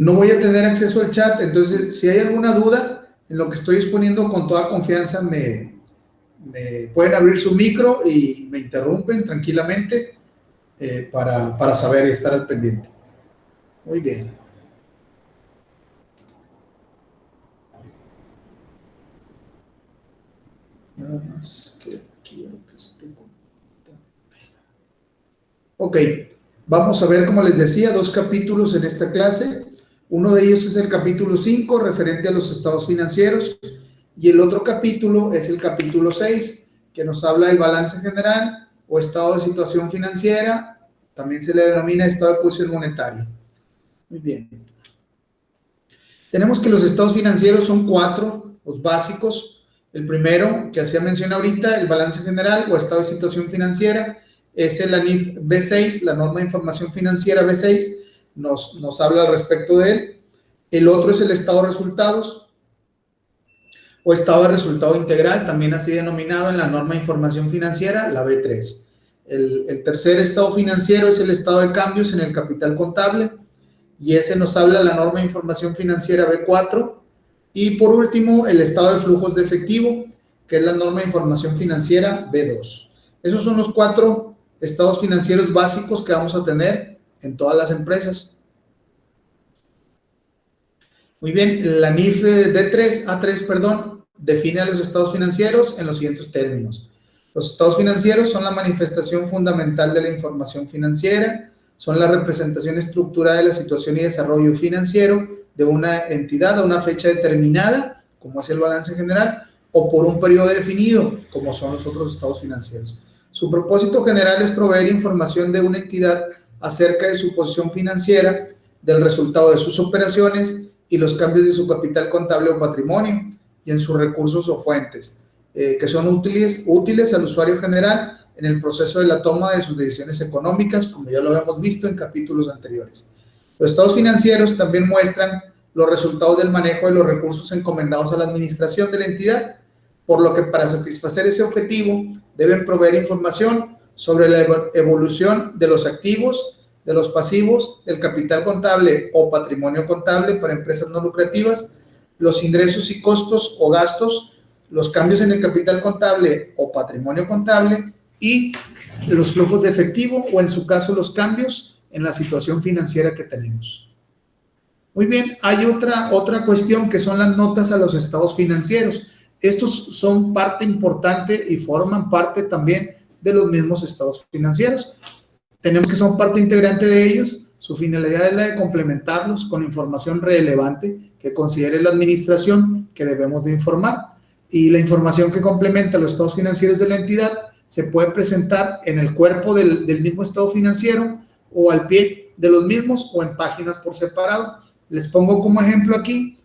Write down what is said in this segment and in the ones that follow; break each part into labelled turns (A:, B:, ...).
A: no voy a tener acceso al chat, entonces si hay alguna duda en lo que estoy exponiendo, con toda confianza me pueden abrir su micro y me interrumpen tranquilamente para saber y estar al pendiente. Muy bien. Nada más que quiero que esté conectado. Ok, vamos a ver, como les decía, 2 capítulos en esta clase. Uno de ellos es el capítulo 5, referente a los estados financieros, y el otro capítulo es el capítulo 6, que nos habla del balance general o estado de situación financiera, también se le denomina estado de posición monetaria. Muy bien. Tenemos que los estados financieros son 4, los básicos. El primero, que hacía mención ahorita, el balance general o estado de situación financiera, es el ANIF B6, la norma de información financiera B6, nos habla al respecto de él. El otro es el estado de resultados o estado de resultado integral, también así denominado en la norma de información financiera, la B3. El tercer estado financiero es el estado de cambios en el capital contable, y ese nos habla la norma de información financiera B4. Y por último, el estado de flujos de efectivo, que es la norma de información financiera B2. Esos son los 4 estados financieros básicos que vamos a tener en todas las empresas. Muy bien, la NIF A3, define a los estados financieros en los siguientes términos. Los estados financieros son la manifestación fundamental de la información financiera, son la representación estructurada de la situación y desarrollo financiero de una entidad a una fecha determinada, como es el balance general, o por un periodo definido, como son los otros estados financieros. Su propósito general es proveer información de una entidad acerca de su posición financiera, del resultado de sus operaciones y los cambios de su capital contable o patrimonio, y en sus recursos o fuentes, que son útiles al usuario general en el proceso de la toma de sus decisiones económicas, como ya lo habíamos visto en capítulos anteriores. Los estados financieros también muestran los resultados del manejo de los recursos encomendados a la administración de la entidad, por lo que para satisfacer ese objetivo deben proveer información sobre la evolución de los activos, de los pasivos, del capital contable o patrimonio contable para empresas no lucrativas, los ingresos y costos o gastos, los cambios en el capital contable o patrimonio contable y los flujos de efectivo o en su caso los cambios en la situación financiera que tenemos. Muy bien, hay otra cuestión que son las notas a los estados financieros. Estos son parte importante y forman parte también de los mismos estados financieros. Tenemos que son parte integrante de ellos. Su finalidad es la de complementarlos con información relevante que considere la administración que debemos de informar. Y la información que complementa los estados financieros de la entidad se puede presentar en el cuerpo del mismo estado financiero o al pie de los mismos o en páginas por separado. Les pongo como ejemplo aquí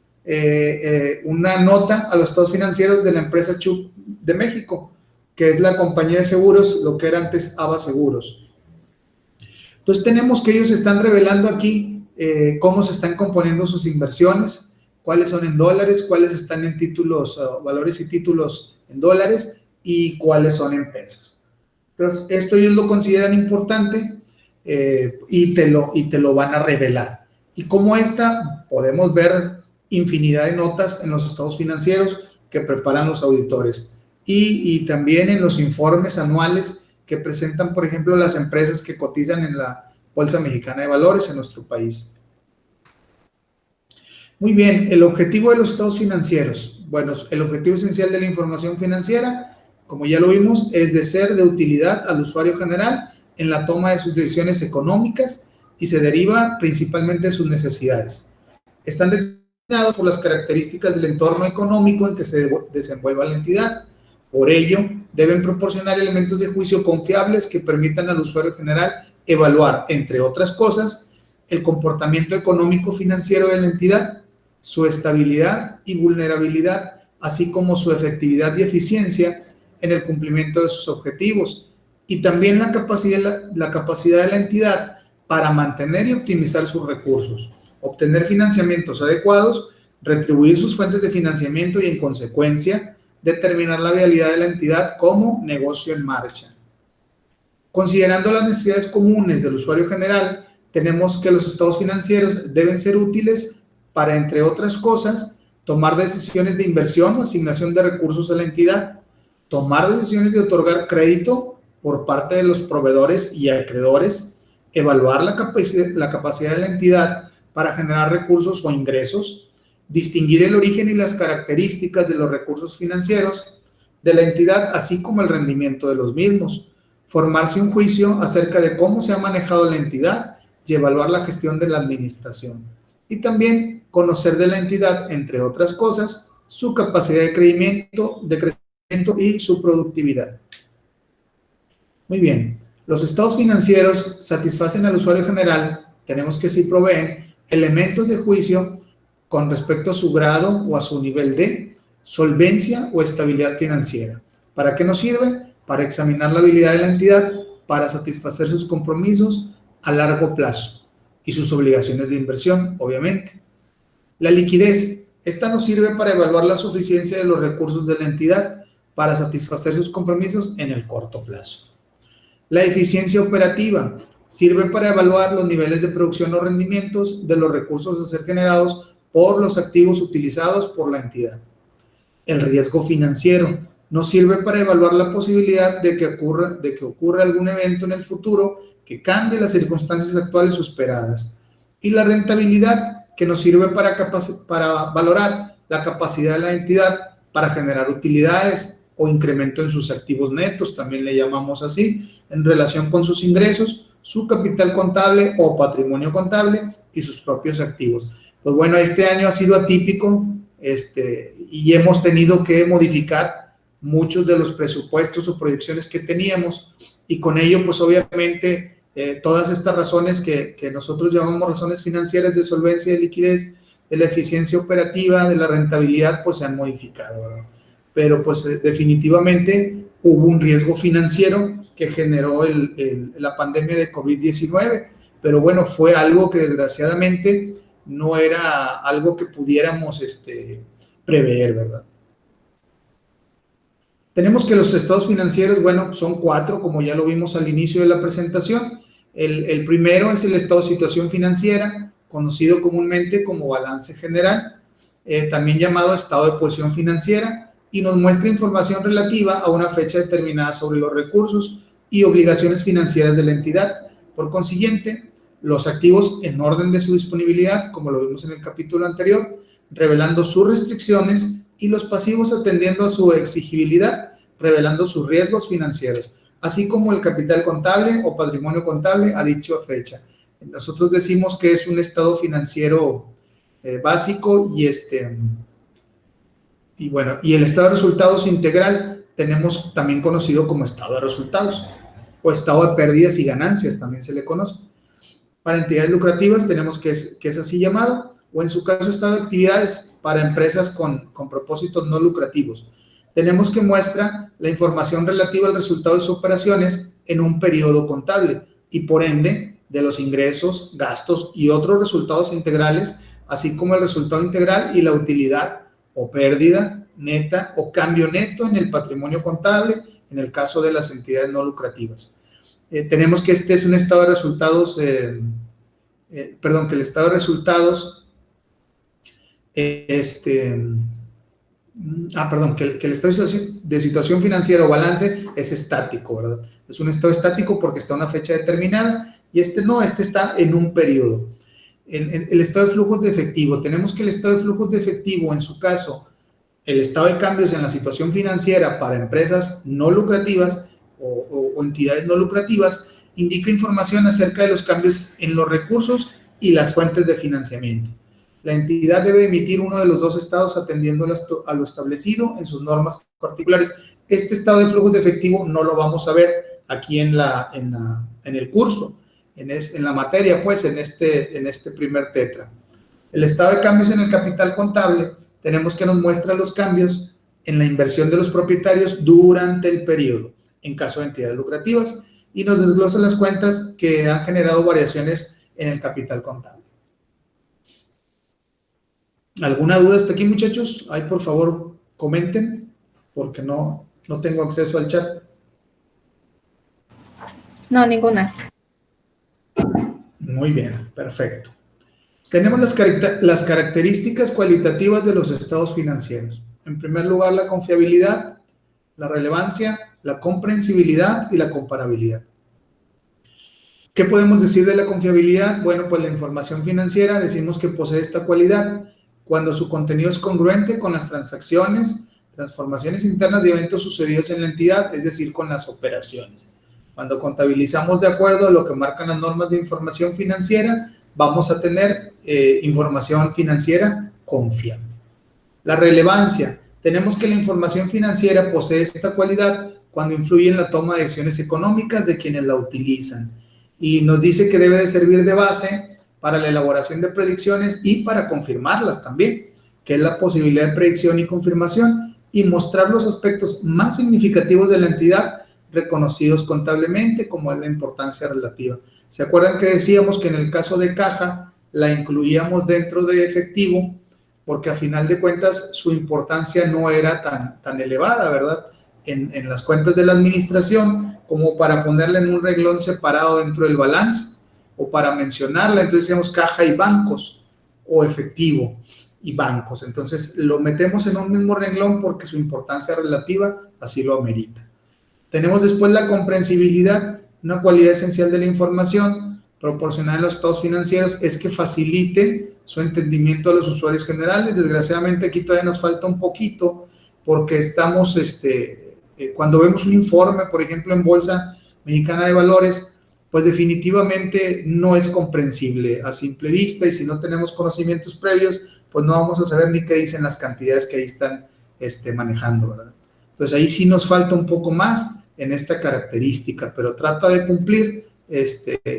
A: una nota a los estados financieros de la empresa Chubb de México, que es la compañía de seguros, lo que era antes ABA Seguros. Entonces tenemos que ellos están revelando aquí cómo se están componiendo sus inversiones, cuáles son en dólares, cuáles están en títulos, valores y títulos en dólares y cuáles son en pesos. Entonces, esto ellos lo consideran importante y te lo van a revelar. Y como esta, podemos ver infinidad de notas en los estados financieros que preparan los auditores y también en los informes anuales que presentan, por ejemplo, las empresas que cotizan en la Bolsa Mexicana de Valores en nuestro país. Muy bien, el objetivo de los estados financieros. Bueno, el objetivo esencial de la información financiera, como ya lo vimos, es de ser de utilidad al usuario general en la toma de sus decisiones económicas y se deriva principalmente de sus necesidades. Están determinados por las características del entorno económico en que se desenvuelva la entidad. Por ello, deben proporcionar elementos de juicio confiables que permitan al usuario general evaluar, entre otras cosas, el comportamiento económico financiero de la entidad, su estabilidad y vulnerabilidad, así como su efectividad y eficiencia en el cumplimiento de sus objetivos, y también la capacidad de la entidad para mantener y optimizar sus recursos, obtener financiamientos adecuados, retribuir sus fuentes de financiamiento y, en consecuencia, determinar la viabilidad de la entidad como negocio en marcha. Considerando las necesidades comunes del usuario general, tenemos que los estados financieros deben ser útiles para, entre otras cosas, tomar decisiones de inversión o asignación de recursos a la entidad, tomar decisiones de otorgar crédito por parte de los proveedores y acreedores, evaluar la capacidad de la entidad para generar recursos o ingresos, distinguir el origen y las características de los recursos financieros de la entidad, así como el rendimiento de los mismos, formarse un juicio acerca de cómo se ha manejado la entidad y evaluar la gestión de la administración. Y también conocer de la entidad, entre otras cosas, su capacidad de crecimiento y su productividad. Muy bien. Los estados financieros satisfacen al usuario general, tenemos que sí proveen elementos de juicio con respecto a su grado o a su nivel de solvencia o estabilidad financiera. ¿Para qué nos sirve? Para examinar la habilidad de la entidad para satisfacer sus compromisos a largo plazo y sus obligaciones de inversión, obviamente. La liquidez, esta nos sirve para evaluar la suficiencia de los recursos de la entidad para satisfacer sus compromisos en el corto plazo. La eficiencia operativa sirve para evaluar los niveles de producción o rendimientos de los recursos a ser generados por los activos utilizados por la entidad. El riesgo financiero nos sirve para evaluar la posibilidad de que ocurra algún evento en el futuro que cambie las circunstancias actuales o esperadas. Y la rentabilidad, que nos sirve para valorar la capacidad de la entidad para generar utilidades o incremento en sus activos netos, también le llamamos así, en relación con sus ingresos, su capital contable o patrimonio contable y sus propios activos. Pues bueno, este año ha sido atípico y hemos tenido que modificar muchos de los presupuestos o proyecciones que teníamos, y con ello, pues obviamente, todas estas razones que nosotros llamamos razones financieras de solvencia y de liquidez, de la eficiencia operativa, de la rentabilidad, pues se han modificado, ¿verdad? Pero pues definitivamente hubo un riesgo financiero que generó la pandemia de COVID-19, pero bueno, fue algo que desgraciadamente no era algo que pudiéramos prever, ¿verdad? Tenemos que los estados financieros, bueno, son 4, como ya lo vimos al inicio de la presentación. El primero es el estado de situación financiera, conocido comúnmente como balance general, también llamado estado de posición financiera, y nos muestra información relativa a una fecha determinada sobre los recursos y obligaciones financieras de la entidad. Por consiguiente, los activos en orden de su disponibilidad, como lo vimos en el capítulo anterior, revelando sus restricciones, y los pasivos atendiendo a su exigibilidad, revelando sus riesgos financieros, así como el capital contable o patrimonio contable a dicha fecha. Nosotros decimos que es un estado financiero básico y bueno, y el estado de resultados integral tenemos también conocido como estado de resultados o estado de pérdidas y ganancias, también se le conoce. Para entidades lucrativas tenemos que es así llamado, o en su caso estado de actividades para empresas con propósitos no lucrativos. Tenemos que muestra la información relativa al resultado de sus operaciones en un periodo contable y por ende de los ingresos, gastos y otros resultados integrales, así como el resultado integral y la utilidad o pérdida neta o cambio neto en el patrimonio contable en el caso de las entidades no lucrativas. Tenemos que este es un estado de resultados, que el estado de resultados que el estado de situación financiera o balance es estático, ¿verdad? Es un estado estático porque está a una fecha determinada, y este está en un periodo. El estado de flujos de efectivo, tenemos que el estado de flujos de efectivo, en su caso, el estado de cambios en la situación financiera para empresas no lucrativas o entidades no lucrativas, indica información acerca de los cambios en los recursos y las fuentes de financiamiento. La entidad debe emitir uno de los dos estados atendiendo a lo establecido en sus normas particulares. Este estado de flujos de efectivo no lo vamos a ver aquí en el curso, en la materia, pues, en este primer tetra. El estado de cambios en el capital contable, tenemos que nos muestra los cambios en la inversión de los propietarios durante el periodo, en caso de entidades lucrativas, y nos desglosa las cuentas que han generado variaciones en el capital contable. ¿Alguna duda hasta aquí, muchachos? Ahí, por favor, comenten, porque no tengo acceso al chat.
B: No, ninguna.
A: Muy bien, perfecto. Tenemos las características cualitativas de los estados financieros. En primer lugar, la confiabilidad, la relevancia, la comprensibilidad y la comparabilidad. ¿Qué podemos decir de la confiabilidad? Bueno, pues la información financiera decimos que posee esta cualidad cuando su contenido es congruente con las transacciones, transformaciones internas y eventos sucedidos en la entidad, es decir, con las operaciones. Cuando contabilizamos de acuerdo a lo que marcan las normas de información financiera, vamos a tener información financiera confiable. La relevancia. Tenemos que la información financiera posee esta cualidad cuando influye en la toma de decisiones económicas de quienes la utilizan. Y nos dice que debe de servir de base para la elaboración de predicciones y para confirmarlas también, que es la posibilidad de predicción y confirmación, y mostrar los aspectos más significativos de la entidad reconocidos contablemente, como es la importancia relativa. ¿Se acuerdan que decíamos que en el caso de caja la incluíamos dentro de efectivo? Porque a final de cuentas su importancia no era tan elevada, ¿verdad? En las cuentas de la administración, como para ponerla en un renglón separado dentro del balance, o para mencionarla, entonces decíamos caja y bancos, o efectivo y bancos. Entonces lo metemos en un mismo renglón porque su importancia relativa así lo amerita. Tenemos después la comprensibilidad, una cualidad esencial de la información proporcionada en los estados financieros es que facilite su entendimiento a los usuarios generales. Desgraciadamente aquí todavía nos falta un poquito porque estamos, cuando vemos un informe, por ejemplo, en Bolsa Mexicana de Valores, pues definitivamente no es comprensible a simple vista, y si no tenemos conocimientos previos, pues no vamos a saber ni qué dicen las cantidades que ahí están manejando, ¿verdad? Entonces ahí sí nos falta un poco más en esta característica, pero trata de cumplir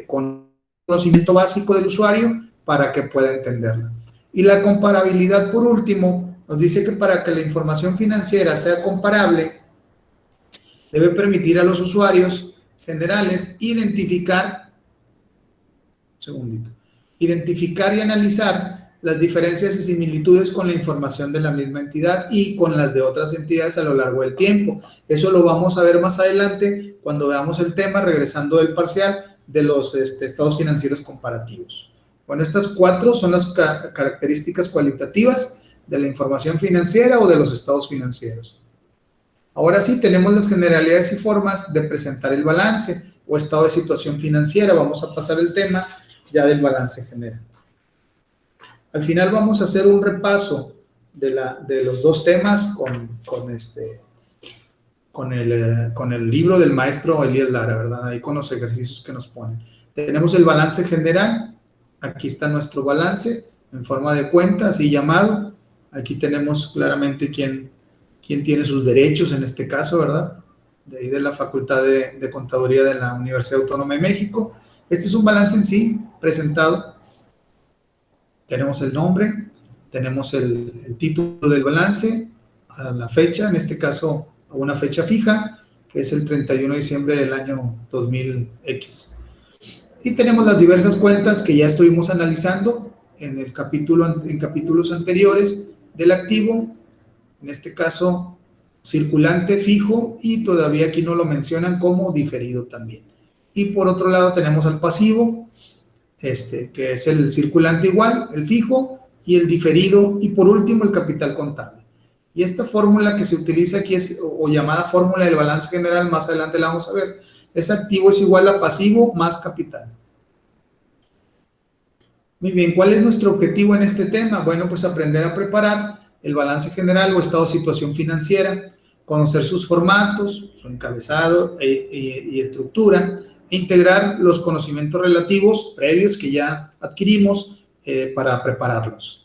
A: con conocimiento básico del usuario para que pueda entenderla. Y la comparabilidad, por último, nos dice que para que la información financiera sea comparable, debe permitir a los usuarios generales identificar y analizar las diferencias y similitudes con la información de la misma entidad y con las de otras entidades a lo largo del tiempo. Eso lo vamos a ver más adelante cuando veamos el tema, regresando del parcial, de los estados financieros comparativos. Bueno, estas 4 son las características cualitativas de la información financiera o de los estados financieros. Ahora sí, tenemos las generalidades y formas de presentar el balance o estado de situación financiera. Vamos a pasar el tema ya del balance general. Al final vamos a hacer un repaso de los 2 temas con el libro del maestro Elías Lara, ¿verdad? Ahí con los ejercicios que nos ponen. Tenemos el balance general. Aquí está nuestro balance en forma de cuenta, así llamado. Aquí tenemos claramente quién tiene sus derechos en este caso, ¿verdad? De ahí de la Facultad de Contaduría de la Universidad Autónoma de México. Este es un balance en sí presentado. Tenemos el nombre, tenemos el título del balance, a la fecha, en este caso a una fecha fija, que es el 31 de diciembre del año 2000X. Y tenemos las diversas cuentas que ya estuvimos analizando en capítulos anteriores del activo, en este caso circulante, fijo, y todavía aquí no lo mencionan como diferido también. Y por otro lado tenemos al pasivo, que es el circulante igual, el fijo y el diferido, y por último el capital contable. Y esta fórmula que se utiliza aquí o llamada fórmula del balance general, más adelante la vamos a ver, es activo es igual a pasivo más capital. Muy bien, ¿cuál es nuestro objetivo en este tema? Bueno, pues aprender a preparar el balance general o estado de situación financiera, conocer sus formatos, su encabezado y estructura, e integrar los conocimientos relativos previos que ya adquirimos para prepararlos.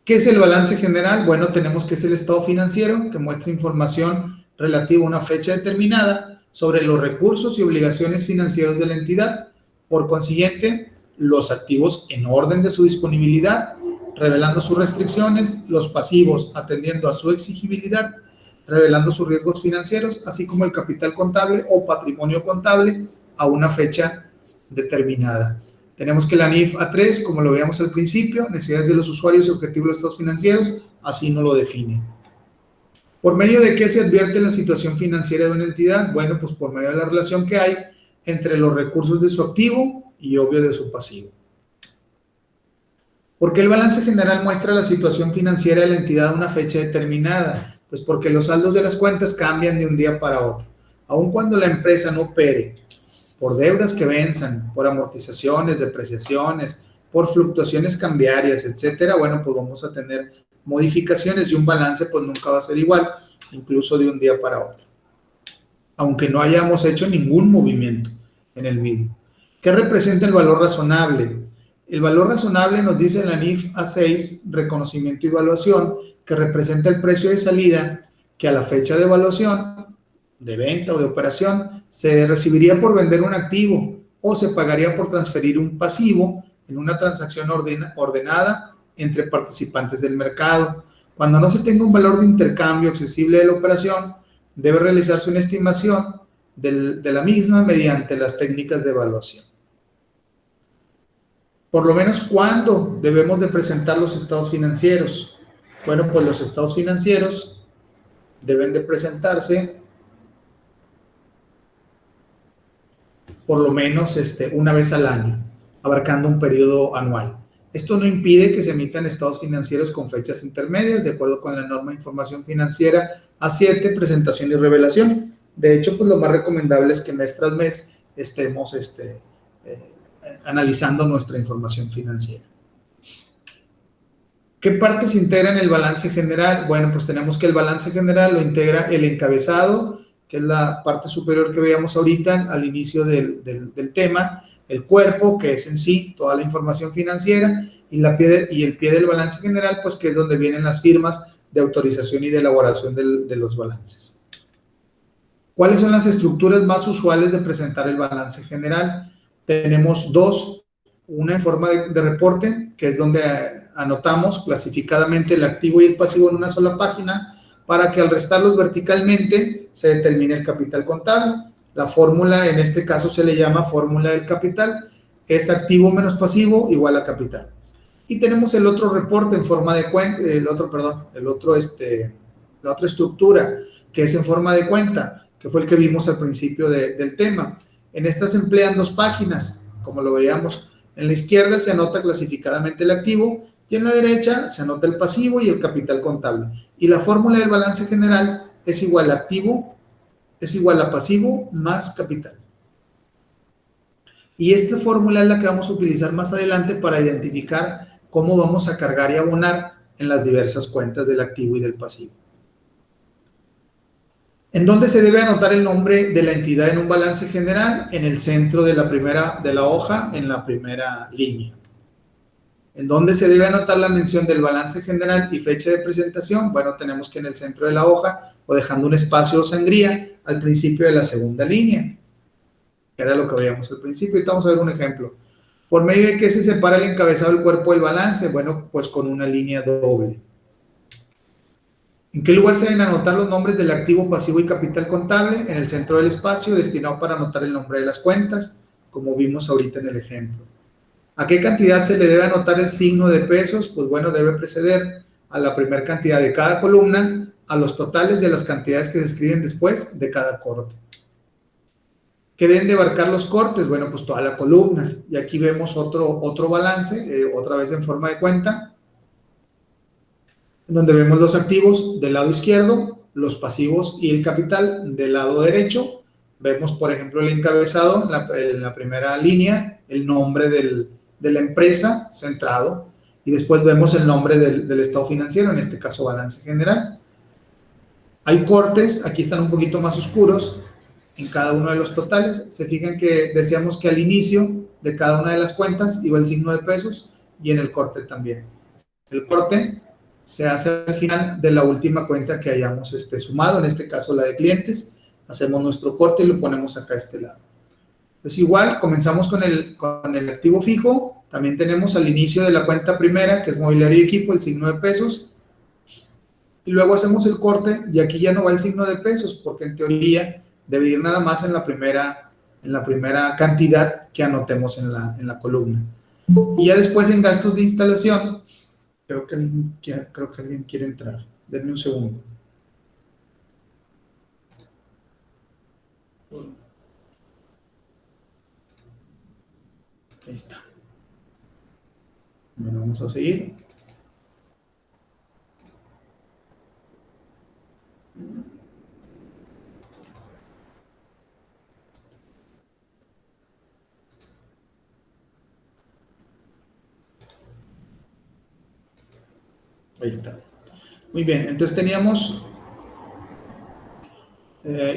A: ¿Qué es el balance general? Bueno, tenemos que es el estado financiero que muestra información relativa a una fecha determinada sobre los recursos y obligaciones financieros de la entidad. Por consiguiente, los activos en orden de su disponibilidad, revelando sus restricciones, los pasivos atendiendo a su exigibilidad, revelando sus riesgos financieros, así como el capital contable o patrimonio contable a una fecha determinada. Tenemos que la NIF A3, como lo veíamos al principio, necesidades de los usuarios y objetivos de los estados financieros, así no lo define. ¿Por medio de qué se advierte la situación financiera de una entidad? Bueno, pues por medio de la relación que hay entre los recursos de su activo y obvio de su pasivo. ¿Por qué el balance general muestra la situación financiera de la entidad a una fecha determinada? Pues porque los saldos de las cuentas cambian de un día para otro. Aun cuando la empresa no opere, por deudas que venzan, por amortizaciones, depreciaciones, por fluctuaciones cambiarias, etcétera, bueno, pues vamos a tener modificaciones y un balance pues nunca va a ser igual, incluso de un día para otro, aunque no hayamos hecho ningún movimiento en el mismo. ¿Qué representa el valor razonable? El valor razonable nos dice en la NIF A6, reconocimiento y evaluación, que representa el precio de salida que a la fecha de evaluación, de venta o de operación, se recibiría por vender un activo o se pagaría por transferir un pasivo en una transacción ordenada entre participantes del mercado. Cuando no se tenga un valor de intercambio accesible de la operación, debe realizarse una estimación de la misma mediante las técnicas de evaluación. Por lo menos, ¿cuándo debemos de presentar los estados financieros? Bueno, pues los estados financieros deben de presentarse por lo menos una vez al año, abarcando un periodo anual. Esto no impide que se emitan estados financieros con fechas intermedias, de acuerdo con la norma de información financiera A7, presentación y revelación. De hecho, pues lo más recomendable es que mes tras mes estemos analizando nuestra información financiera. ¿Qué partes integran el balance general? Bueno, pues tenemos que el balance general lo integra el encabezado, que es la parte superior que veíamos ahorita al inicio del tema, el cuerpo, que es en sí toda la información financiera, y el pie del balance general, pues que es donde vienen las firmas de autorización y de elaboración de los balances. ¿Cuáles son las estructuras más usuales de presentar el balance general? Tenemos dos, una en forma de reporte, que es donde anotamos clasificadamente el activo y el pasivo en una sola página, para que al restarlos verticalmente se determine el capital contable. La fórmula, en este caso se le llama fórmula del capital, es activo menos pasivo igual a capital. Y tenemos el otro reporte en forma de cuenta, la otra estructura, que es en forma de cuenta, que fue el que vimos al principio del tema. En esta se emplean dos páginas, como lo veíamos. En la izquierda se anota clasificadamente el activo y en la derecha se anota el pasivo y el capital contable. Y la fórmula del balance general es igual a activo, es igual a pasivo más capital. Y esta fórmula es la que vamos a utilizar más adelante para identificar cómo vamos a cargar y abonar en las diversas cuentas del activo y del pasivo. ¿En dónde se debe anotar el nombre de la entidad en un balance general? En el centro de la hoja, en la primera línea. ¿En dónde se debe anotar la mención del balance general y fecha de presentación? Bueno, tenemos que en el centro de la hoja o dejando un espacio o sangría al principio de la segunda línea, que era lo que veíamos al principio. Y vamos a ver un ejemplo. ¿Por medio de qué se separa el encabezado del cuerpo del balance? Bueno, pues con una línea doble. ¿En qué lugar se deben anotar los nombres del activo, pasivo y capital contable? En el centro del espacio, destinado para anotar el nombre de las cuentas, como vimos ahorita en el ejemplo. ¿A qué cantidad se le debe anotar el signo de pesos? Pues bueno, debe preceder a la primera cantidad de cada columna, a los totales de las cantidades que se escriben después de cada corte. ¿Qué deben de abarcar los cortes? Bueno, pues toda la columna. Y aquí vemos otro balance, otra vez en forma de cuenta, donde vemos los activos del lado izquierdo, los pasivos y el capital del lado derecho. Vemos, por ejemplo, el encabezado en la primera línea, el nombre de la empresa centrado, y después vemos el nombre del estado financiero, en este caso balance general. Hay cortes, aquí están un poquito más oscuros, en cada uno de los totales. Se fijan que decíamos que al inicio de cada una de las cuentas iba el signo de pesos y en el corte también. El corte se hace al final de la última cuenta que hayamos sumado, en este caso la de clientes. Hacemos nuestro corte y lo ponemos acá a este lado. Pues igual, comenzamos con el activo fijo. También tenemos al inicio de la cuenta primera, que es mobiliario y equipo, el signo de pesos. Y luego hacemos el corte y aquí ya no va el signo de pesos, porque en teoría debe ir nada más en la primera cantidad que anotemos en la columna. Y ya después en gastos de instalación, creo que alguien quiere entrar. Denme un segundo. Ahí está. Bueno, vamos a seguir. Ahí está. Muy bien, entonces teníamos,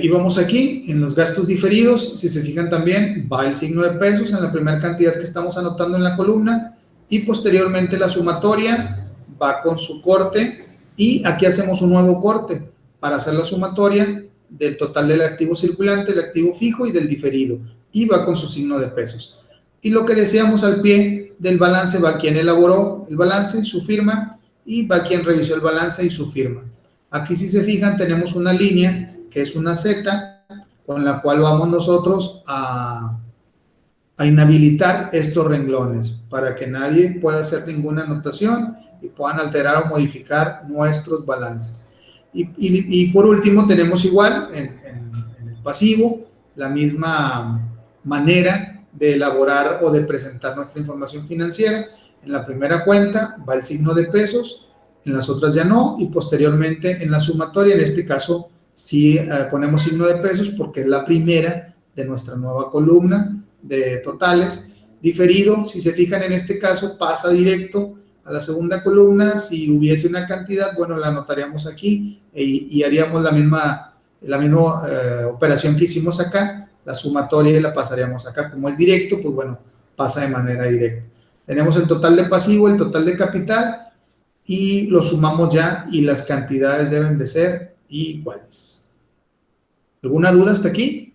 A: íbamos aquí en los gastos diferidos. Si se fijan también, va el signo de pesos en la primera cantidad que estamos anotando en la columna y posteriormente la sumatoria va con su corte y aquí hacemos un nuevo corte para hacer la sumatoria del total del activo circulante, del activo fijo y del diferido, y va con su signo de pesos. Y lo que decíamos al pie del balance va quien elaboró el balance, su firma, y va quien revisó el balance y su firma. Aquí, si se fijan, tenemos una línea que es una Z con la cual vamos nosotros a inhabilitar estos renglones para que nadie pueda hacer ninguna anotación y puedan alterar o modificar nuestros balances. Y por último tenemos igual en el pasivo la misma manera de elaborar o de presentar nuestra información financiera. En la primera cuenta va el signo de pesos, en las otras ya no, y posteriormente en la sumatoria, en este caso sí ponemos signo de pesos porque es la primera de nuestra nueva columna de totales. Diferido, si se fijan en este caso, pasa directo a la segunda columna. Si hubiese una cantidad, bueno, la anotaríamos aquí y haríamos la misma operación que hicimos acá, la sumatoria, y la pasaríamos acá. Como el directo, pues bueno, pasa de manera directa. Tenemos el total de pasivo, el total de capital, y lo sumamos ya, y las cantidades deben de ser iguales. ¿Alguna duda hasta aquí?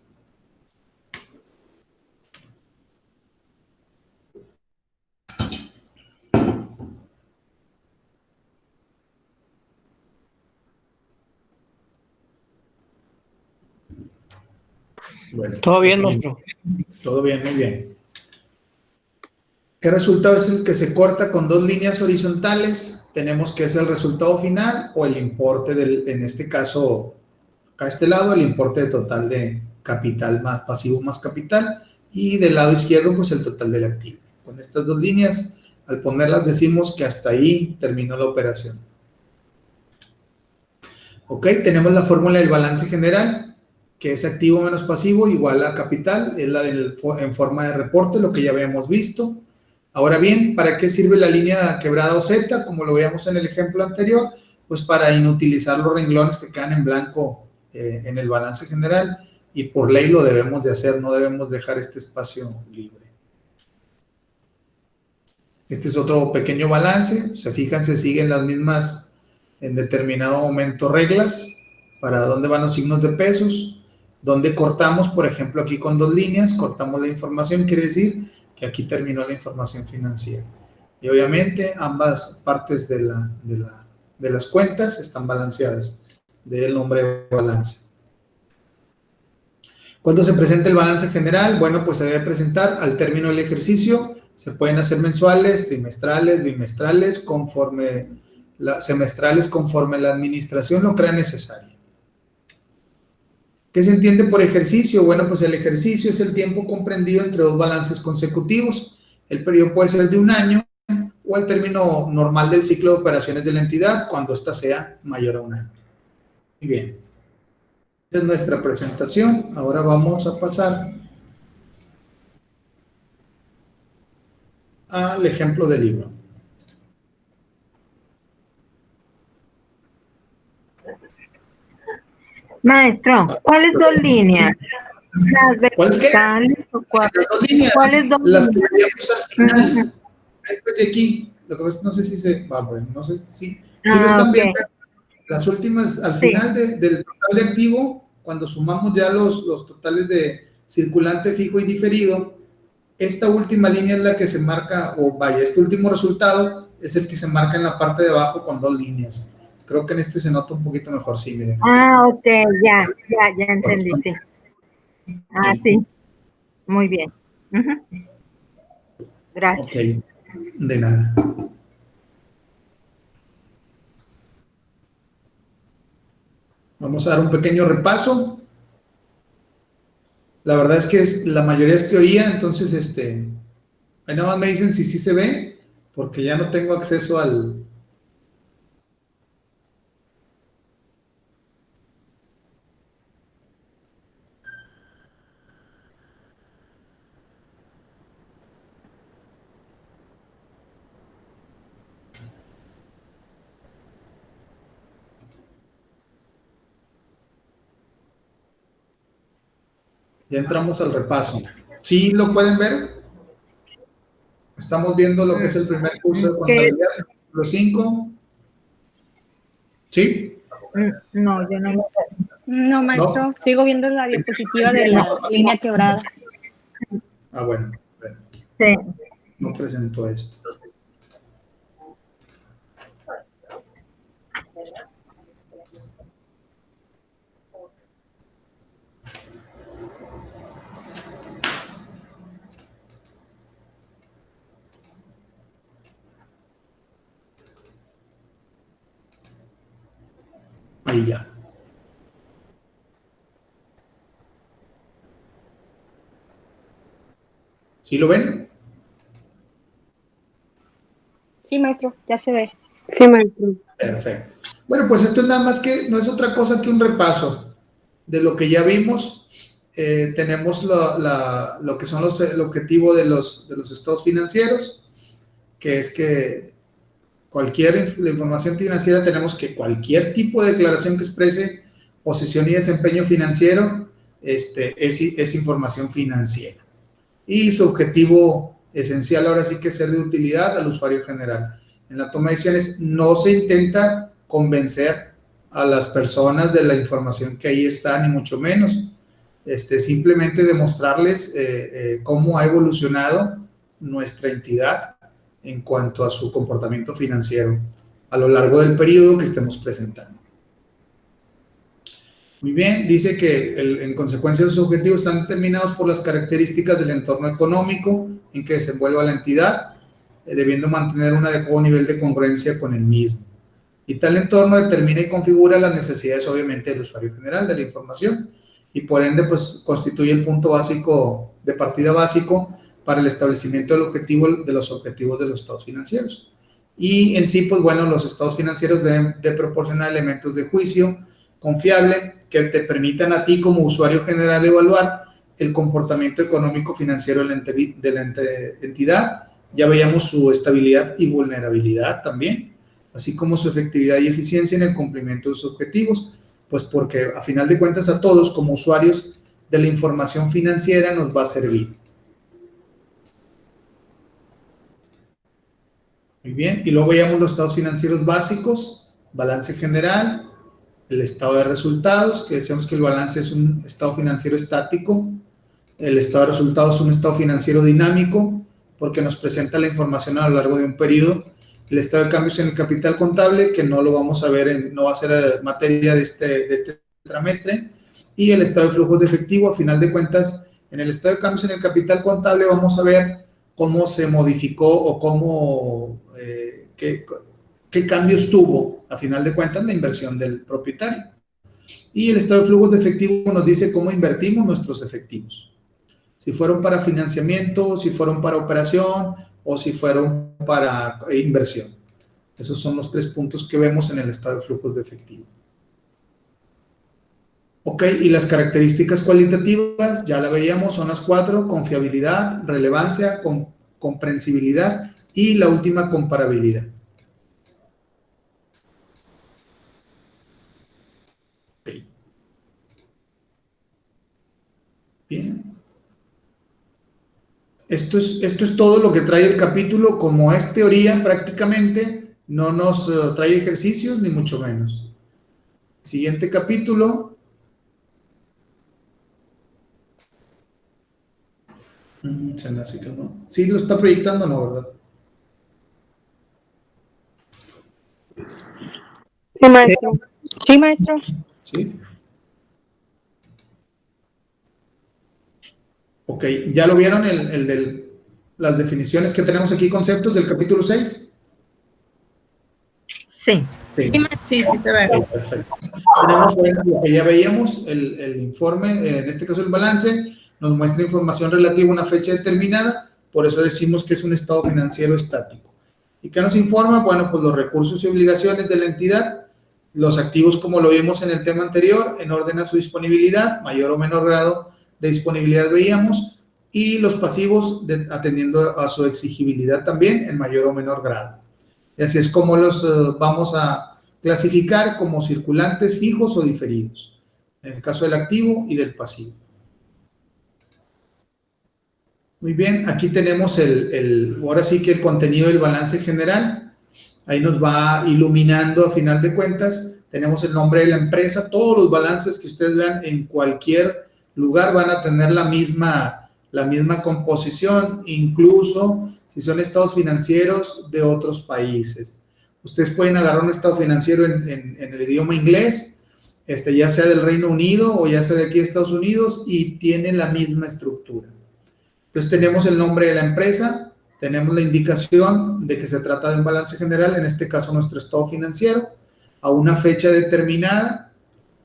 A: Bueno,
B: todo bien, maestro.
A: Todo bien, muy bien. ¿Qué resultado es el que se corta con dos líneas horizontales? Tenemos que es el resultado final o el importe en este caso, acá a este lado, el importe total de capital más pasivo más capital, y del lado izquierdo, pues el total del activo. Con estas dos líneas, al ponerlas decimos que hasta ahí terminó la operación. Ok, tenemos la fórmula del balance general, que es activo menos pasivo igual a capital, es la en forma de reporte, lo que ya habíamos visto. Ahora bien, ¿para qué sirve la línea quebrada o Z? Como lo veíamos en el ejemplo anterior, pues para inutilizar los renglones que quedan en blanco en el balance general, y por ley lo debemos de hacer, no debemos dejar este espacio libre. Este es otro pequeño balance, se fijan, se siguen las mismas en determinado momento reglas para dónde van los signos de pesos, dónde cortamos, por ejemplo, aquí con dos líneas, cortamos la información, quiere decir que aquí terminó la información financiera. Y obviamente ambas partes de las cuentas están balanceadas, del nombre de balance. ¿Cuándo se presenta el balance general? Bueno, pues se debe presentar al término del ejercicio. Se pueden hacer mensuales, trimestrales, bimestrales, semestrales, conforme la administración lo crea necesario. ¿Qué se entiende por ejercicio? Bueno, pues el ejercicio es el tiempo comprendido entre dos balances consecutivos. El periodo puede ser de un año o el término normal del ciclo de operaciones de la entidad cuando ésta sea mayor a un año. Muy bien. Esta es nuestra presentación. Ahora vamos a pasar al ejemplo del libro.
C: Maestro, ¿cuáles dos líneas? ¿Las
A: verticales
C: o cuáles?
A: Las dos líneas,
C: ¿Cuáles dos
A: las que
C: líneas?
A: veíamos al final. Estas de aquí, lo que pasa, no sé si se va, bueno, no sé si ves también las últimas al final del total de activo, cuando sumamos ya los totales de circulante, fijo y diferido. Esta última línea es la que se marca, o vaya, este último resultado es el que se marca en la parte de abajo con dos líneas. Creo que en este se nota un poquito mejor, sí, miren.
C: Ok, ya entendí, sí. Sí, muy bien. Gracias.
A: Ok, de nada. Vamos a dar un pequeño repaso. La verdad es que la mayoría es teoría, entonces Ahí nada más me dicen si sí se ve, porque ya no tengo acceso al... Ya entramos al repaso. ¿Sí lo pueden ver? Estamos viendo lo que es el primer curso de contabilidad, capítulo 5. ¿Sí?
C: No, yo no lo veo.
B: No, maestro,
A: ¿No?
B: sigo viendo la diapositiva de la línea quebrada.
A: Ah, bueno.
C: Sí.
A: No presentó esto. Ahí ya. ¿Sí lo ven?
B: Sí, maestro, ya se ve.
D: Sí, maestro.
A: Perfecto. Bueno, pues esto es nada más que, no es otra cosa que un repaso de lo que ya vimos. Tenemos lo que son el objetivo de los estados financieros, que es que la información financiera tenemos que cualquier tipo de declaración que exprese posición y desempeño financiero es información financiera. Y su objetivo esencial ahora sí que es ser de utilidad al usuario general. En la toma de decisiones no se intenta convencer a las personas de la información que ahí está, ni mucho menos. Simplemente demostrarles cómo ha evolucionado nuestra entidad en cuanto a su comportamiento financiero a lo largo del periodo que estemos presentando. Muy bien, dice que en consecuencia sus objetivos están determinados por las características del entorno económico en que desenvuelva la entidad, debiendo mantener un adecuado nivel de congruencia con el mismo. Y tal entorno determina y configura las necesidades, obviamente, del usuario general de la información y por ende, pues, constituye el punto básico, de partida básico para el establecimiento del objetivo, de los objetivos de los estados financieros. Y en sí, pues, bueno, los estados financieros deben de proporcionar elementos de juicio confiable que te permitan a ti como usuario general evaluar el comportamiento económico financiero de la entidad. Ya veíamos su estabilidad y vulnerabilidad también, así como su efectividad y eficiencia en el cumplimiento de sus objetivos, pues porque a final de cuentas a todos como usuarios de la información financiera nos va a servir. Muy bien, y luego veíamos los estados financieros básicos, balance general, el estado de resultados, que decíamos que el balance es un estado financiero estático, el estado de resultados es un estado financiero dinámico, porque nos presenta la información a lo largo de un periodo. El estado de cambios en el capital contable, que no lo vamos a ver, no va a ser materia de este trimestre, y el estado de flujos de efectivo. A final de cuentas, en el estado de cambios en el capital contable vamos a ver cómo se modificó o cómo, qué cambios tuvo, a final de cuentas, la inversión del propietario. Y el estado de flujos de efectivo nos dice cómo invertimos nuestros efectivos. Si fueron para financiamiento, si fueron para operación o si fueron para inversión. Esos son los 3 puntos que vemos en el estado de flujos de efectivo. Ok, y las características cualitativas, ya la veíamos, son las 4, confiabilidad, relevancia, comprensibilidad y la última, comparabilidad. Okay. Bien. Esto es todo lo que trae el capítulo. Como es teoría prácticamente, no nos trae ejercicios ni mucho menos. Siguiente capítulo. Se me hace que no. Sí, lo está proyectando, ¿no? ¿Verdad?
D: Sí, maestro.
B: Sí, maestro.
A: Sí. Ok, ¿ya lo vieron el de las definiciones que tenemos aquí, conceptos del capítulo 6?
C: Sí.
E: Sí, se ve.
A: Okay, perfecto. Tenemos lo que ya veíamos, el informe, en este caso el balance, nos muestra información relativa a una fecha determinada, por eso decimos que es un estado financiero estático. ¿Y qué nos informa? Bueno, pues los recursos y obligaciones de la entidad, los activos como lo vimos en el tema anterior, en orden a su disponibilidad, mayor o menor grado de disponibilidad veíamos, y los pasivos atendiendo a su exigibilidad también en mayor o menor grado. Y así es como los vamos a clasificar como circulantes fijos o diferidos, en el caso del activo y del pasivo. Muy bien, aquí tenemos ahora sí que el contenido del balance general. Ahí nos va iluminando a final de cuentas. Tenemos el nombre de la empresa. Todos los balances que ustedes vean en cualquier lugar van a tener la misma composición, incluso si son estados financieros de otros países. Ustedes pueden agarrar un estado financiero en el idioma inglés, ya sea del Reino Unido o ya sea de aquí de Estados Unidos, y tiene la misma estructura. Entonces tenemos el nombre de la empresa, tenemos la indicación de que se trata de un balance general, en este caso nuestro estado financiero, a una fecha determinada,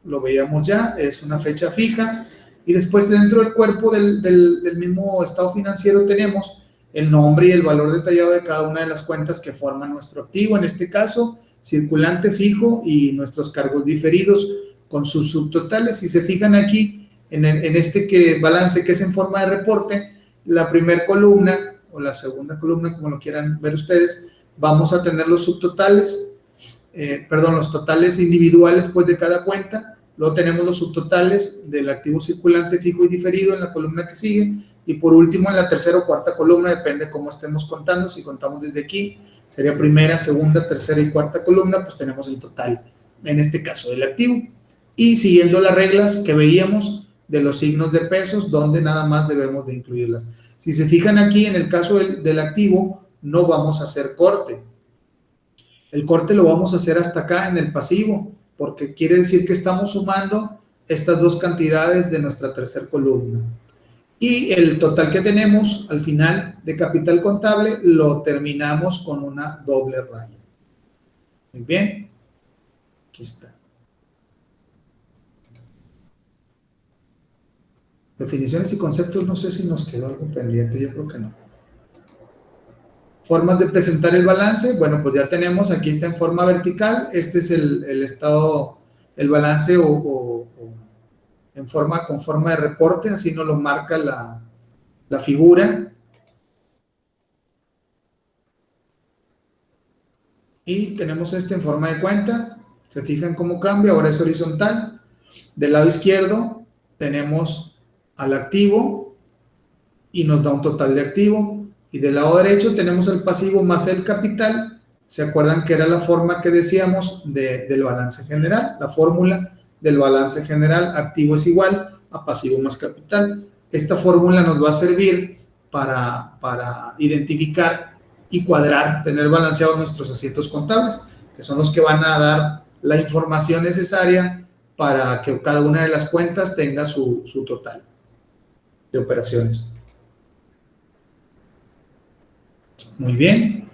A: lo veíamos ya, es una fecha fija, y después dentro del cuerpo del mismo estado financiero tenemos el nombre y el valor detallado de cada una de las cuentas que forman nuestro activo, en este caso circulante fijo y nuestros cargos diferidos con sus subtotales. Si se fijan aquí en este balance que es en forma de reporte, la primera columna o la segunda columna, como lo quieran ver ustedes, vamos a tener los subtotales, los totales individuales pues de cada cuenta. Luego tenemos los subtotales del activo circulante fijo y diferido en la columna que sigue, y por último en la tercera o cuarta columna, depende cómo estemos contando. Si contamos desde aquí, sería primera, segunda, tercera y cuarta columna, pues tenemos el total, en este caso del activo, y siguiendo las reglas que veíamos de los signos de pesos, donde nada más debemos de incluirlas. Si se fijan aquí, en el caso del activo, no vamos a hacer corte. El corte lo vamos a hacer hasta acá en el pasivo, porque quiere decir que estamos sumando estas dos cantidades de nuestra tercera columna. Y el total que tenemos al final de capital contable lo terminamos con una doble raya. Muy bien, aquí está. Definiciones y conceptos, no sé si nos quedó algo pendiente, yo creo que no. Formas de presentar el balance, bueno, pues ya tenemos, aquí está en forma vertical, este es el estado, el balance con forma de reporte, así nos lo marca la figura. Y tenemos este en forma de cuenta, se fijan cómo cambia, ahora es horizontal. Del lado izquierdo tenemos al activo y nos da un total de activo, y del lado derecho tenemos el pasivo más el capital. ¿Se acuerdan que era la forma que decíamos del balance general? La fórmula del balance general, activo es igual a pasivo más capital. Esta fórmula nos va a servir para identificar y cuadrar, tener balanceados nuestros asientos contables, que son los que van a dar la información necesaria para que cada una de las cuentas tenga su total de operaciones. Muy bien.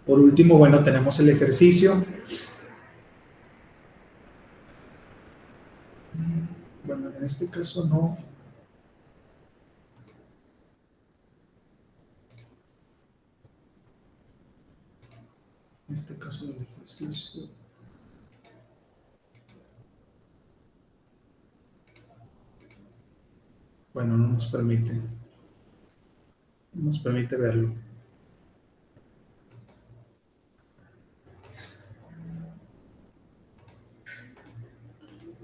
A: Por último, bueno, tenemos el ejercicio. Bueno, en este caso no. En este caso del ejercicio. Bueno, no nos permite. No nos permite verlo.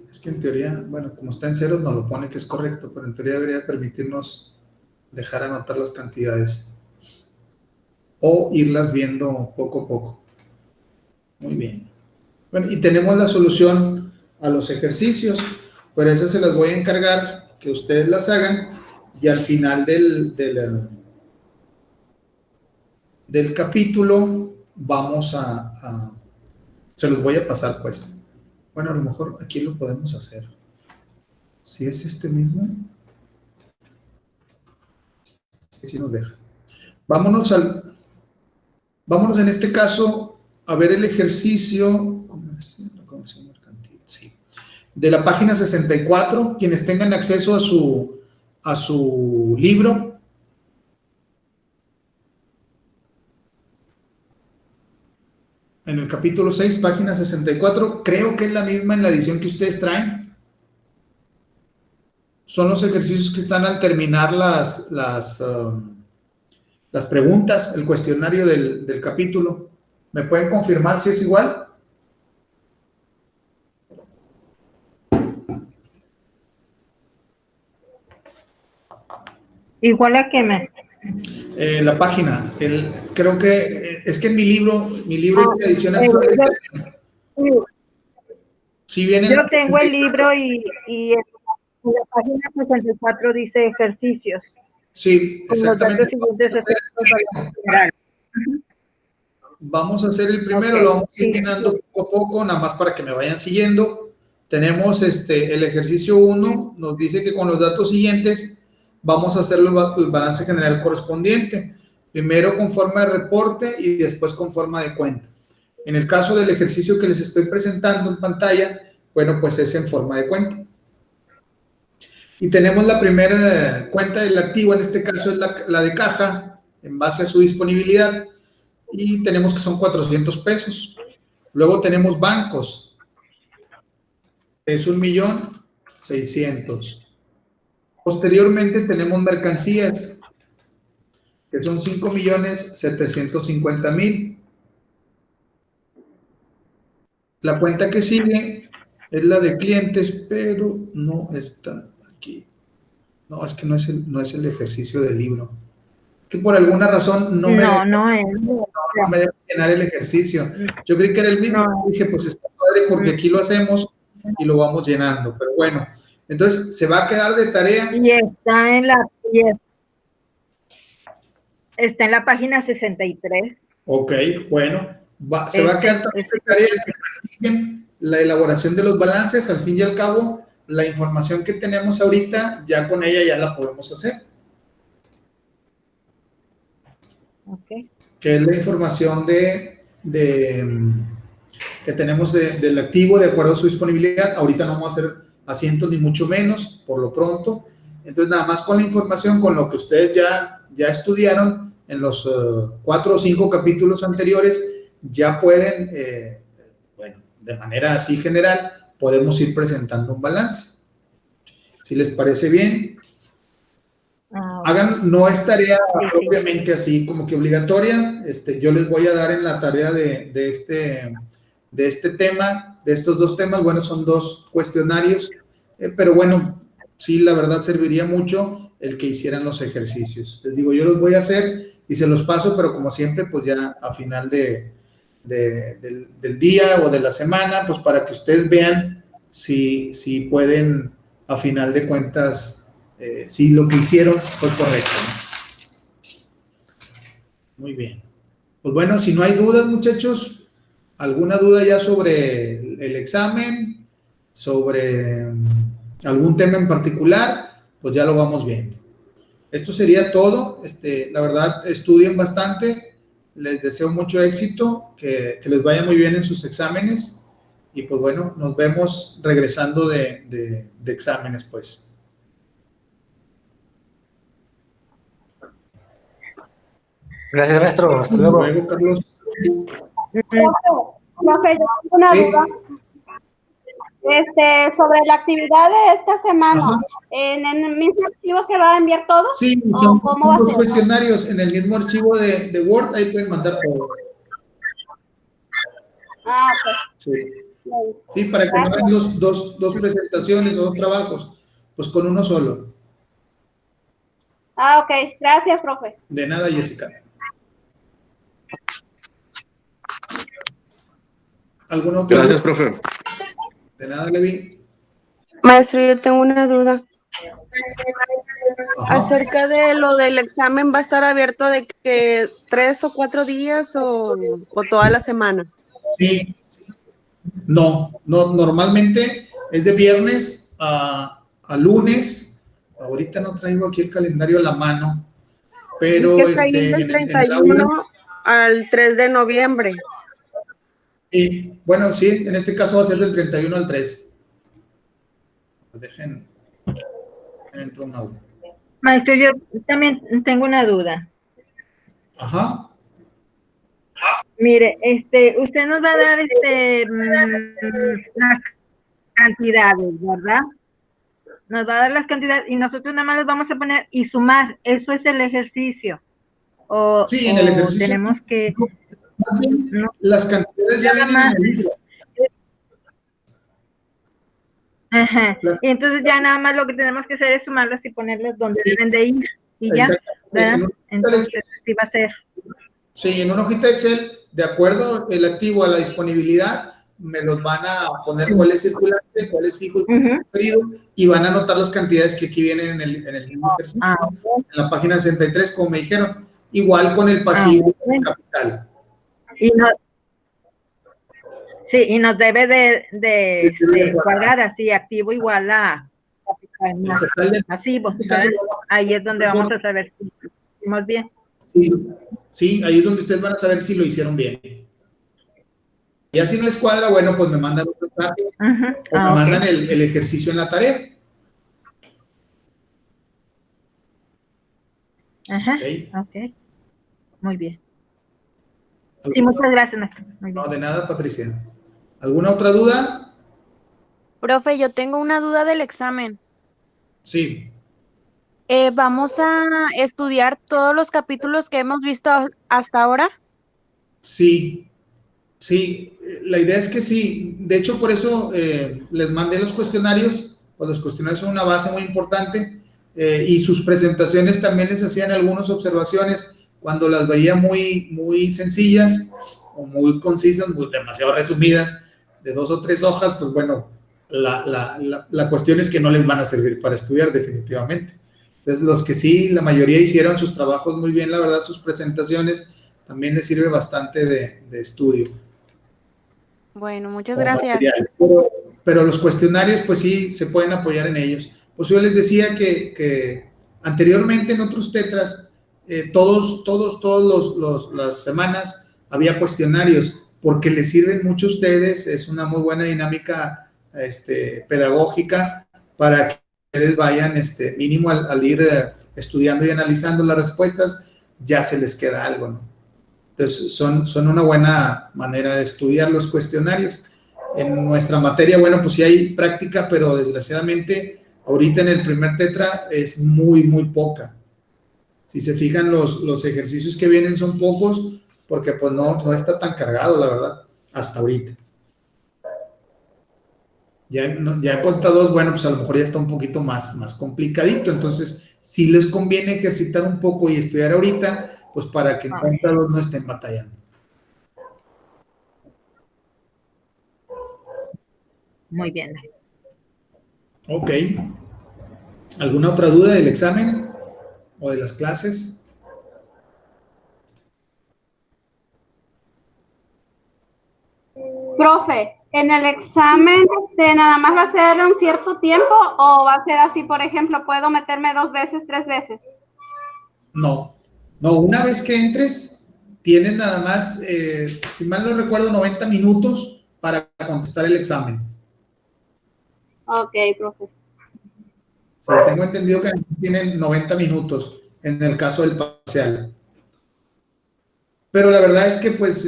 A: Es que en teoría, bueno, como está en ceros, nos lo pone que es correcto, pero en teoría debería permitirnos dejar anotar las cantidades o irlas viendo poco a poco. Muy bien. Bueno, y tenemos la solución a los ejercicios, por eso se las voy a encargar que ustedes las hagan, y al final del capítulo vamos se los voy a pasar pues. Bueno, a lo mejor aquí lo podemos hacer. Si es este mismo. Sí nos deja. Vámonos en este caso a ver el ejercicio de la página 64. Quienes tengan acceso a su libro, en el capítulo 6, página 64, creo que es la misma en la edición que ustedes traen. Son los ejercicios que están al terminar las preguntas, el cuestionario del capítulo. ¿Me pueden confirmar si es igual?
C: Igual a que me.
A: La página, creo que es que en mi libro es de edición actual. Sí viene.
C: Yo tengo el libro y en la página 64 dice ejercicios.
A: Sí,
C: Con los datos
A: exactamente.
C: siguientes general.
A: Vamos a hacer el primero,
C: Ok,
A: lo vamos a ir
C: sí.
A: llenando poco a poco, nada más para que me vayan siguiendo. Tenemos el ejercicio 1, nos dice que con los datos siguientes vamos a hacer el balance general correspondiente. Primero con forma de reporte y después con forma de cuenta. En el caso del ejercicio que les estoy presentando en pantalla, bueno, pues es en forma de cuenta. Y tenemos la primera cuenta del activo, en este caso es la de caja, en base a su disponibilidad. Y tenemos que son 400 pesos. Luego tenemos bancos, es 1,600,000. Posteriormente tenemos mercancías, que son 5,750,000. La cuenta que sigue es la de clientes, pero no está aquí. No, es que no es el ejercicio del libro. Que por alguna razón no me deja llenar el ejercicio. Yo creí que era el mismo.
C: No.
A: Dije, pues está padre porque aquí lo hacemos y lo vamos llenando. Pero bueno, entonces se va a quedar de tarea.
C: Y está en la página 63.
A: Ok, bueno. Se va a quedar también de tarea que practiquen la elaboración de los balances. Al fin y al cabo, la información que tenemos ahorita, ya con ella ya la podemos hacer.
C: Okay.
A: Que es la información que tenemos del activo de acuerdo a su disponibilidad. Ahorita no vamos a hacer asientos ni mucho menos, por lo pronto. Entonces, nada más con la información, con lo que ustedes ya estudiaron en los 4 o 5 capítulos anteriores, ya pueden, bueno, de manera así general, podemos ir presentando un balance. Si les parece bien, hagan, no es tarea propiamente así como que obligatoria. Yo les voy a dar en la tarea de este tema, de estos 2 temas, bueno, son 2 cuestionarios, pero bueno, sí, la verdad serviría mucho el que hicieran los ejercicios. Les digo, yo los voy a hacer y se los paso, pero como siempre, pues ya a final del día o de la semana, pues para que ustedes vean si pueden, a final de cuentas, si lo que hicieron fue correcto, ¿no? Muy bien. Pues bueno, si no hay dudas, muchachos, ¿alguna duda ya sobre el examen? ¿Sobre algún tema en particular? Pues ya lo vamos viendo. Esto sería todo. La verdad, estudien bastante. Les deseo mucho éxito, que les vaya muy bien en sus exámenes. Y pues bueno, nos vemos regresando de exámenes, pues.
E: Gracias, maestro. Hasta luego.
A: Hasta luego, Carlos.
F: Profe, yo tengo una duda. Sobre la actividad de esta semana,
A: Ajá.
F: ¿en el mismo archivo se va a enviar todo?
A: Sí, son los cuestionarios en el mismo archivo de Word, ahí pueden mandar todo.
F: Ah, ok.
A: Sí, para que no hagan dos presentaciones o 2 trabajos, pues con uno solo.
F: Ah, ok. Gracias, profe.
A: De nada, Jessica. ¿Algún otro?
G: Gracias, profe.
A: De nada, Levi.
D: Maestro, yo tengo una duda.
A: Ajá.
D: Acerca de lo del examen, ¿va a estar abierto de que 3 o 4 días o toda la semana?
A: Sí. No, normalmente es de viernes a lunes. Ahorita no traigo aquí el calendario a la mano, pero
D: que está yendo el 31 al 3 de noviembre.
A: Sí, bueno, sí, en este caso va a ser del 31 al 3. Dejen entro una duda.
C: Maestro, yo también tengo una duda.
A: Ajá.
C: Mire, usted nos va a dar las cantidades, ¿verdad? Nos va a dar las cantidades y nosotros nada más las vamos a poner y sumar. Eso es el ejercicio.
A: Sí, en el ejercicio.
C: Tenemos que...
A: No, las cantidades ya vienen en el libro.
C: Ajá. Y entonces ya nada más lo que tenemos que hacer es sumarlas y ponerlas donde deben de ir. Y ya, ¿verdad? Entonces, sí va a ser.
A: Sí, en una hojita de Excel, de acuerdo el activo a la disponibilidad, me los van a poner cuál es circulante, cuál es fijo y cuál es referido, y van a anotar las cantidades que aquí vienen en el mismo ejercicio, en la página 63, como me dijeron. Igual con el pasivo y el capital.
C: Y nos debe de cuadrar así, activo igual a pasivo. Ahí es donde vamos a saber si lo hicimos bien.
A: Sí, ahí es donde ustedes van a saber si lo hicieron bien. Y así no les cuadra, bueno, pues me mandan un mensaje o me mandan el ejercicio en la tarea.
C: Ajá, ok. Muy bien. Sí, muchas gracias, maestro. Muy bien.
A: No, de nada, Patricia. ¿Alguna otra duda?
G: Profe, yo tengo una duda del examen.
A: Sí.
G: ¿Vamos a estudiar todos los capítulos que hemos visto hasta ahora?
A: Sí, la idea es que sí. De hecho, por eso les mandé los cuestionarios, pues los cuestionarios son una base muy importante, y sus presentaciones también les hacían algunas observaciones cuando las veía muy sencillas o muy concisas, demasiado resumidas, de 2 o 3 hojas, pues bueno, la cuestión es que no les van a servir para estudiar definitivamente. Entonces, los que sí, la mayoría hicieron sus trabajos muy bien, la verdad, sus presentaciones también les sirve bastante de estudio.
G: Bueno, muchas gracias.
A: Pero los cuestionarios, pues sí, se pueden apoyar en ellos. Pues yo les decía que anteriormente en otros tetras, todas las semanas había cuestionarios, porque les sirven mucho a ustedes, es una muy buena dinámica pedagógica para que ustedes vayan, mínimo al ir estudiando y analizando las respuestas, ya se les queda algo, ¿no? Entonces, son una buena manera de estudiar los cuestionarios. En nuestra materia, bueno, pues sí hay práctica, pero desgraciadamente, ahorita en el primer tetra es muy poca. Si se fijan, los ejercicios que vienen son pocos, porque pues no está tan cargado, la verdad, hasta ahorita. Ya contador, bueno, pues a lo mejor ya está un poquito más complicadito, entonces sí les conviene ejercitar un poco y estudiar ahorita, pues para que en contador no estén batallando.
C: Muy bien.
A: Ok. ¿Alguna otra duda del examen o de las clases?
F: Profe, ¿en el examen nada más va a ser un cierto tiempo o va a ser así, por ejemplo, puedo meterme 2 veces, 3 veces?
A: No, una vez que entres, tienes nada más, si mal no recuerdo, 90 minutos para contestar el examen.
F: Ok, profe.
A: O sea, tengo entendido que tienen 90 minutos en el caso del parcial. Pero la verdad es que, pues,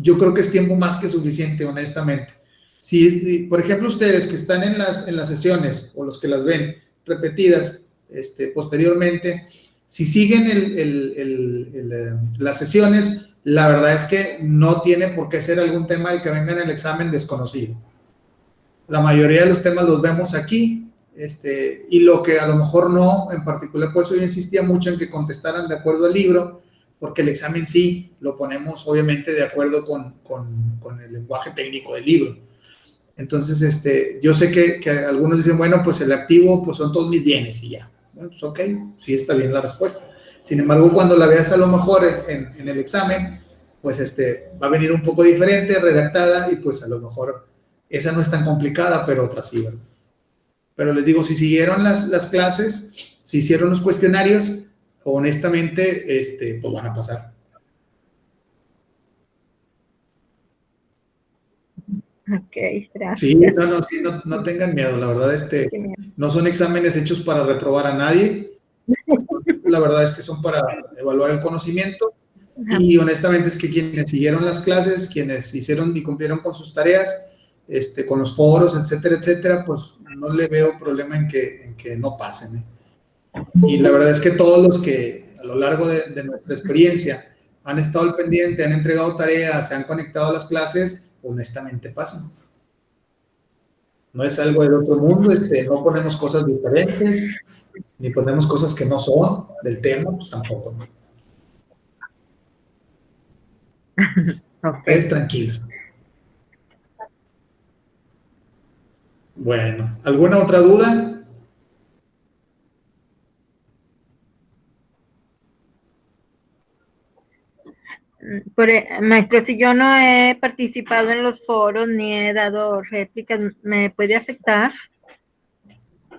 A: yo creo que es tiempo más que suficiente, honestamente. Si, por ejemplo, ustedes que están en las sesiones o los que las ven repetidas posteriormente, si siguen las sesiones, la verdad es que no tiene por qué ser algún tema el que venga en el examen desconocido. La mayoría de los temas los vemos aquí, y lo que a lo mejor no, en particular, por eso yo insistía mucho en que contestaran de acuerdo al libro, porque el examen sí lo ponemos obviamente de acuerdo con el lenguaje técnico del libro. Entonces, yo sé que algunos dicen, bueno, pues el activo pues son todos mis bienes y ya. Bueno, pues ok, sí está bien la respuesta. Sin embargo, cuando la veas a lo mejor en el examen, pues va a venir un poco diferente, redactada, y pues a lo mejor esa no es tan complicada, pero otra sí, ¿verdad? Pero les digo, si siguieron las clases, si hicieron los cuestionarios, honestamente, pues van a pasar.
C: Ok, gracias.
A: Sí, no tengan miedo, la verdad, no son exámenes hechos para reprobar a nadie, la verdad es que son para evaluar el conocimiento, Y honestamente es que quienes siguieron las clases, quienes hicieron y cumplieron con sus tareas, con los foros, etcétera, etcétera, pues no le veo problema en que no pasen, ¿eh? Y la verdad es que todos los que a lo largo de nuestra experiencia han estado al pendiente, han entregado tareas, se han conectado a las clases, honestamente pasan. No es algo del otro mundo, no ponemos cosas diferentes, ni ponemos cosas que no son del tema, pues tampoco, ¿no?
C: Okay.
A: Tranquilos. Bueno, ¿alguna otra duda?
C: Maestro, si yo no he participado en los foros ni he dado réplicas, ¿me puede afectar?